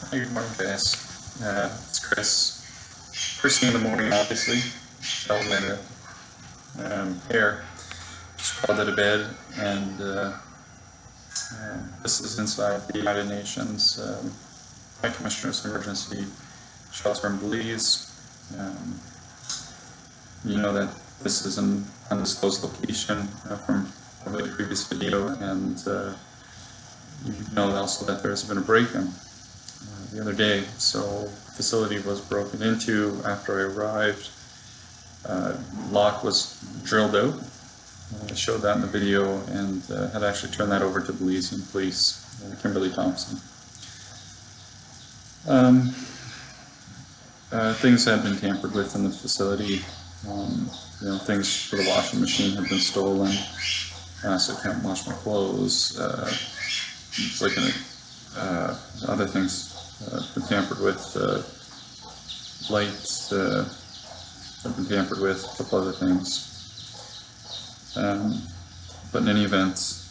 Hey, good morning, guys. It's Chris. First thing in the morning, obviously. Showered my hair. Just crawled out of bed, and this is inside the United Nations High Commissioner's Emergency Shelter in Belize. You know that this is an undisclosed location from the previous video, and you know also that there's been a break-in the other day. So the facility was broken into after I arrived. Lock was drilled out. I showed that in the video, and had actually turned that over to Belizean Police, Kimberly Thompson. Things had been tampered with in the facility. Things for the washing machine had been stolen, so I can't wash my clothes. It's like other things been tampered with. Lights have been tampered with, a couple other things. But in any event,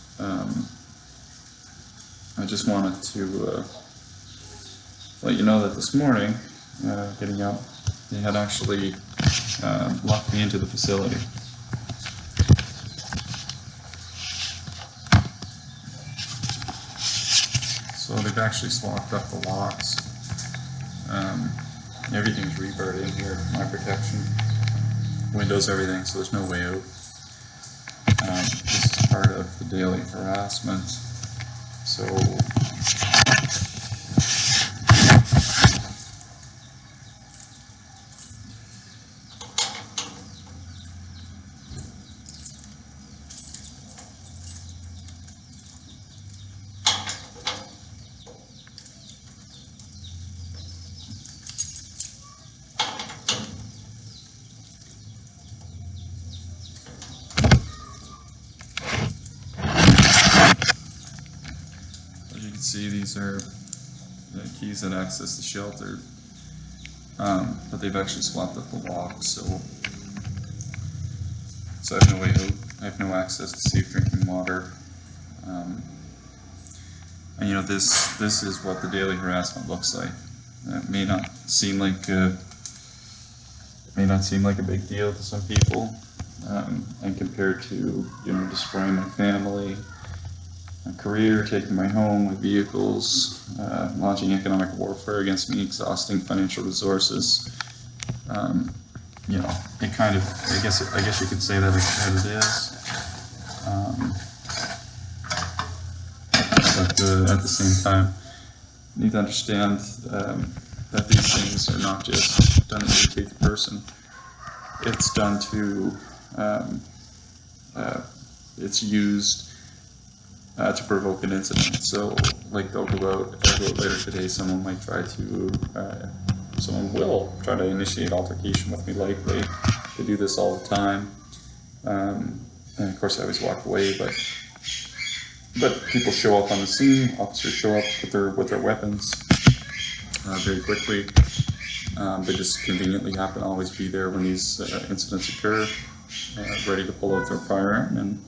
I just wanted to let you know that this morning, getting up, they had actually locked me into the facility. So they've actually locked up the locks. Everything's rebarred in here, my protection. Windows, everything, so there's no way out. This is part of the daily harassment. So as you can see, these are the keys that access the shelter, but they've actually swapped up the lock, so I have no way out. I have no access to safe drinking water, and this is what the daily harassment looks like. It may not seem like a big deal to some people, and compared to destroying my family, my career, taking my home, my vehicles, launching economic warfare against me, exhausting financial resources. It kind of, I guess you could say that it is. But at the same time, you need to understand that these things are not just done to irritate the person. It's done to, it's used to provoke an incident. So, like, I'll go out later today, someone will try to initiate altercation with me, likely. They do this all the time. And of course I always walk away, but people show up on the scene, officers show up with their weapons very quickly. They just conveniently happen to always be there when these incidents occur, ready to pull out their firearm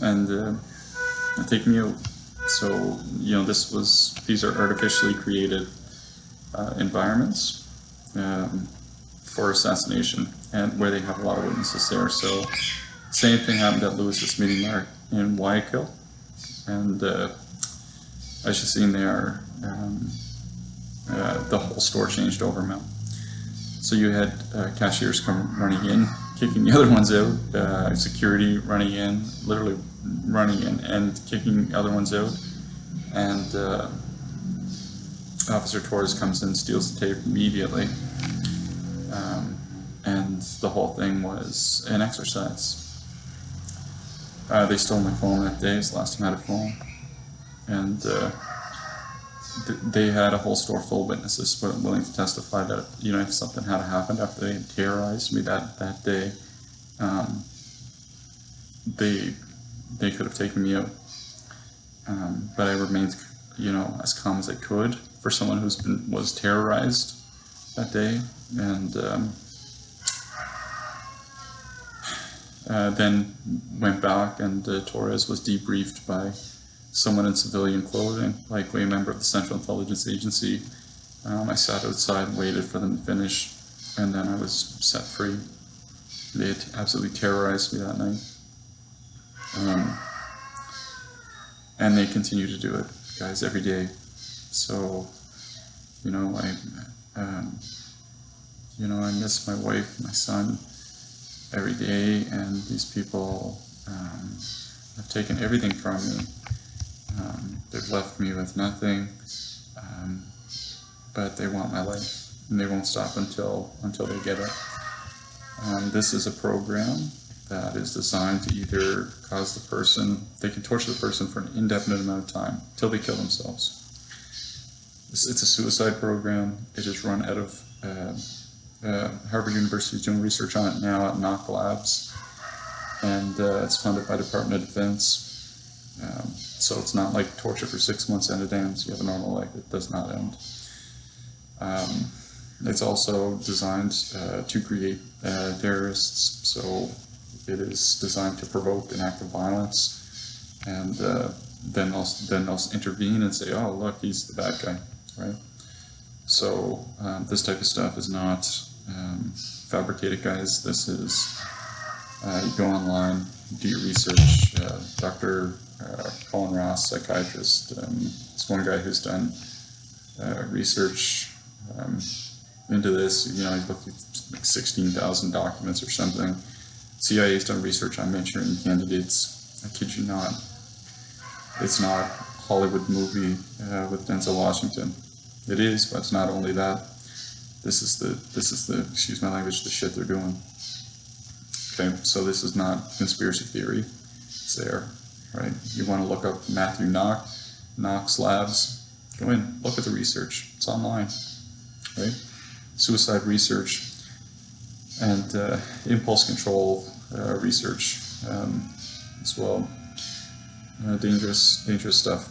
and take me out. So these are artificially created environments for assassination, and where they have a lot of witnesses there. So same thing happened at Lewis's Mini Mart in Guayaquil, and as you've seen there, the whole store changed over now. So you had cashiers come running in, kicking the other ones out, security running in, literally running in and kicking other ones out, and Officer Torres comes in, steals the tape immediately, and the whole thing was an exercise. They stole my phone that day. It's the last time I had a phone, and they had a whole store full of witnesses willing to testify that if something had happened after they had terrorized me that day, they could have taken me out. But I remained as calm as I could for someone was terrorized that day, and then went back, and Torres was debriefed by someone in civilian clothing, likely a member of the Central Intelligence Agency. I sat outside and waited for them to finish, and then I was set free. They had absolutely terrorized me that night. And they continue to do it, guys, every day. So, you know, I miss my wife, my son, every day, and these people have taken everything from me. They've left me with nothing, but they want my life, and they won't stop until they get it. This is a program that is designed to either cause the person, they can torture the person for an indefinite amount of time, till they kill themselves. It's a suicide program. It is run out of Harvard University is doing research on it now at Nock Labs, and it's funded by Department of Defense. So it's not like torture for 6 months and it ends. You have a normal life. It does not end. It's also designed to create terrorists. So it is designed to provoke an act of violence, and then they'll intervene and say, "Oh, look, he's the bad guy," right? So this type of stuff is not fabricated, guys. This is you go online, do your research. Dr. Colin Ross, psychiatrist, is one guy who's done research into this. You know, he's looked at like 16,000 documents or something. CIA's done research on Manchurian candidates. I kid you not. It's not a Hollywood movie with Denzel Washington. It is, but it's not only that. This is the excuse my language, the shit they're doing. Okay, so this is not conspiracy theory. It's there, right? You want to look up Matthew Nock, Nock's Labs. Go in, look at the research. It's online, right? Suicide research and impulse control research as well. Dangerous stuff.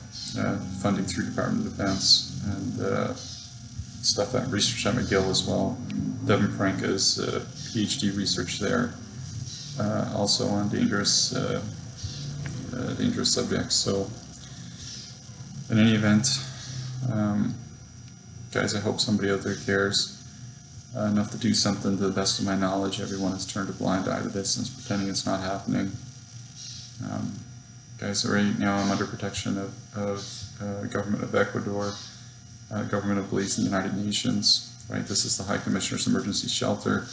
Funding through Department of Defense and stuff that research at McGill as well. Devin Franca's PhD research there, also on dangerous subjects. So, in any event, guys, I hope somebody out there cares enough to do something. To the best of my knowledge, everyone has turned a blind eye to this and is pretending it's not happening. Guys, right now I'm under protection of government of Ecuador, government of Belize, and the United Nations. Right, this is the High Commissioner's Emergency Shelter.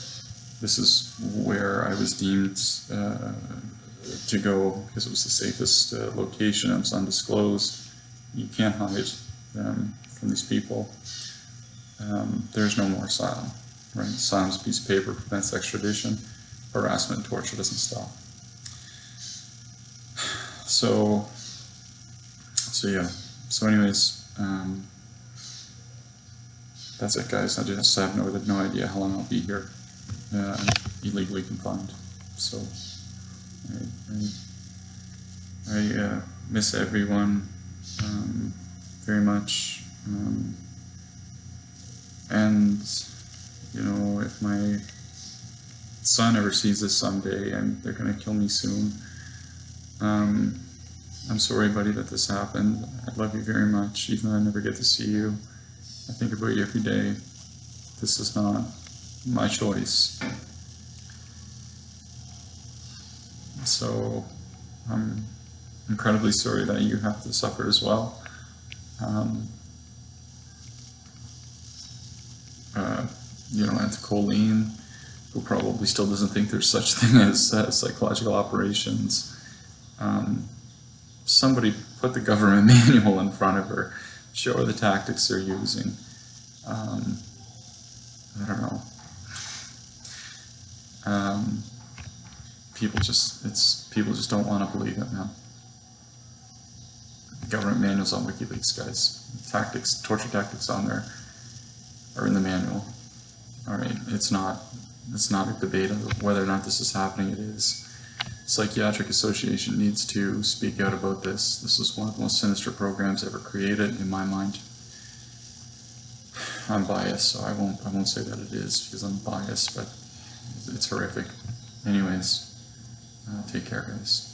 This is where I was deemed to go because it was the safest location. It was undisclosed. You can't hide from these people. There's no more asylum. Right, asylum's a piece of paper, prevents extradition. Harassment and torture doesn't stop. So yeah. So anyways, that's it, guys. I just have no idea how long I'll be here. I'm illegally confined. So I miss everyone very much. And you know, if my son ever sees this someday, and they're gonna kill me soon. I'm sorry, buddy, that this happened. I love you very much, even though I never get to see you. I think about you every day. This is not my choice. So I'm incredibly sorry that you have to suffer as well. You know, and Colleen, who probably still doesn't think there's such thing as psychological operations. Somebody put the government manual in front of her, show her the tactics they're using. I don't know. People just don't want to believe it now. The government manual's on WikiLeaks, guys. Tactics, torture tactics on there are in the manual. All right, it's not a debate of whether or not this is happening. It is. Psychiatric Association needs to speak out about this. This is one of the most sinister programs ever created, in my mind. I'm biased, so I won't say that it is because I'm biased, but it's horrific. Anyways, take care, guys.